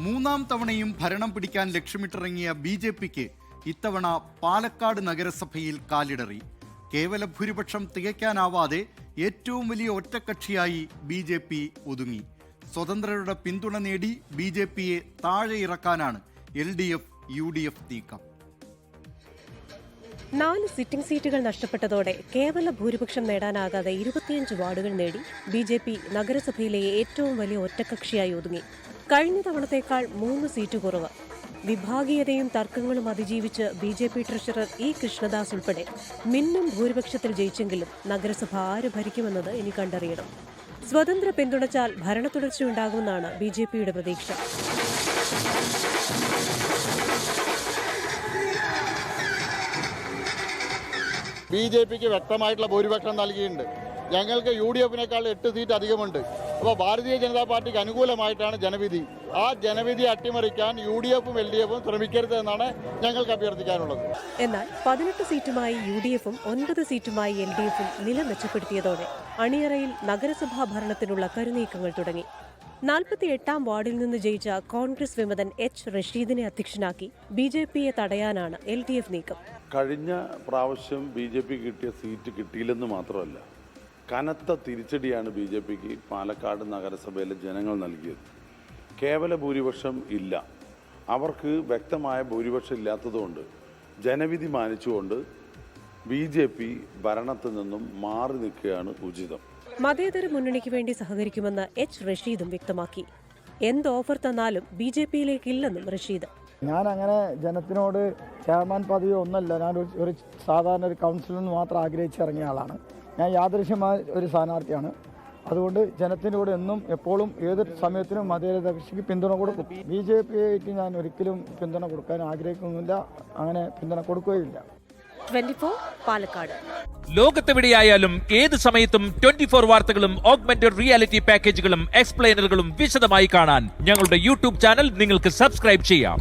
മൂന്നാം തവണയും ഭരണം പിടിക്കാൻ ലക്ഷ്യമിട്ടിറങ്ങിയ BJPക്ക് ഇത്തവണ പാലക്കാട് നഗരസഭയിൽ കാലിടറി. കേവല ഭൂരിപക്ഷം തികയ്ക്കാനാവാതെ ഏറ്റവും വലിയ ഒറ്റക്കക്ഷിയായി BJP ഒതുങ്ങി. സ്വതന്ത്രരുടെ പിന്തുണ നേടി BJPയെ താഴെ ഇറക്കാനാണ് LDF UDF നീക്കം. 4 സിറ്റിംഗ് സീറ്റുകൾ നഷ്ടപ്പെട്ടതോടെ കേവല ഭൂരിപക്ഷം നേടാനാകാതെ 25 വാർഡുകൾ നേടി BJP നഗരസഭയിലെ ഏറ്റവും വലിയ ഒറ്റക്കക്ഷിയായി ഒതുങ്ങി. കഴിഞ്ഞ തവണത്തേക്കാൾ 3 സീറ്റ് കുറവ്. വിഭാഗീയതയും തർക്കങ്ങളും അതിജീവിച്ച് BJP ട്രഷറർ E. കൃഷ്ണദാസ് ഉൾപ്പെടെ മിന്നും ഭൂരിപക്ഷത്തിൽ ജയിച്ചെങ്കിലും നഗരസഭ ആര് ഭരിക്കുമെന്നത് ഇനി കണ്ടറിയണം. സ്വതന്ത്ര പിന്തുണച്ചാൽ ഭരണ തുടർച്ചയുണ്ടാകുമെന്നാണ് BJPയുടെ പ്രതീക്ഷ. BJPക്ക് വ്യക്തമായിട്ടുള്ള ഭൂരിപക്ഷം നൽകിയിട്ടുണ്ട്. ഞങ്ങൾക്ക് UDFനേക്കാൾ 8 സീറ്റ് അധികമുണ്ട്. അപ്പോൾ ഭാരതീയ ജനതാ പാർട്ടിക്ക് അനുകൂലമായിട്ടാണ് ജനവിധി. ആ ജനവിധി അട്ടിമറിക്കാൻ UDFും LDFും ശ്രമിക്കരുത് എന്നാണ് ഞങ്ങൾക്ക് അഭ്യർത്ഥിക്കാനുള്ളത്. എന്നാൽ 18 സീറ്റുമായി UDFും 9 സീറ്റുമായി LDFും നില മെച്ചപ്പെടുത്തിയതോടെ അണിയറയിൽ നഗരസഭാ ഭരണത്തിനുള്ള കരുനീക്കങ്ങൾ തുടങ്ങി. 48ാം വാർഡിൽ നിന്ന് ജയിച്ച കോൺഗ്രസ് വിമതൻ H. റഷീദിനെ അധ്യക്ഷനാക്കി BJPയെ തടയാനാണ് LDF നീക്കം. കഴിഞ്ഞ പ്രാവശ്യം BJP കിട്ടിയ സീറ്റ് കിട്ടിയില്ലെന്ന് മാത്രമല്ല, കനത്ത തിരിച്ചടിയാണ് BJPക്ക് പാലക്കാട് നഗരസഭയിലെ ജനങ്ങൾ നൽകിയത്. കേവല ഭൂരിപക്ഷം ഇല്ല, അവർക്ക് വ്യക്തമായ ഭൂരിപക്ഷം ഇല്ലാത്തതുകൊണ്ട് ജനവിധി മാനിച്ചുകൊണ്ട് BJP ഭരണത്തിൽ നിന്നും മാറി നിൽക്കുകയാണ് ഉചിതം. മതേതര മുന്നണിക്ക് വേണ്ടി സഹകരിക്കുമെന്ന് H. റഷീദും വ്യക്തമാക്കി. എന്ത് ഓഫർ തന്നാലും BJPയിലേക്കില്ലെന്നും റഷീദ്. ഞാൻ അങ്ങനെ ജനത്തിനോട് ചെയർമാൻ പദവി ഒന്നല്ല, ഞാൻ ഒരു സാധാരണ ഒരു കൗൺസിലർ മാത്രം ആഗ്രഹിച്ചിറങ്ങിയ ആളാണ്. ഞാൻ യാദൃശ്യമായ ഒരു സ്ഥാനാർത്ഥിയാണ്. അതുകൊണ്ട് ജനത്തിൻ്റെ കൂടെ എന്നും എപ്പോഴും ഏത് സമയത്തിനും മതേതര കക്ഷിക്ക് പിന്തുണ കൊടുക്കും. BJPയായിട്ട് ഞാൻ ഒരിക്കലും പിന്തുണ കൊടുക്കാൻ ആഗ്രഹിക്കുന്നില്ല, അങ്ങനെ പിന്തുണ കൊടുക്കുകയില്ല. 24 പാലക്കാട്. ലോകത്തെവിടെയായാലും ഏത് സമയത്തും 24 വാർത്തകളും ഓഗ്മെന്റഡ് റിയാലിറ്റി പാക്കേജുകളും എക്സ്പ്ലെയിനറുകളും വിശദമായി കാണാൻ ഞങ്ങളുടെ YouTube ചാനൽ നിങ്ങൾക്ക് സബ്സ്ക്രൈബ് ചെയ്യാം.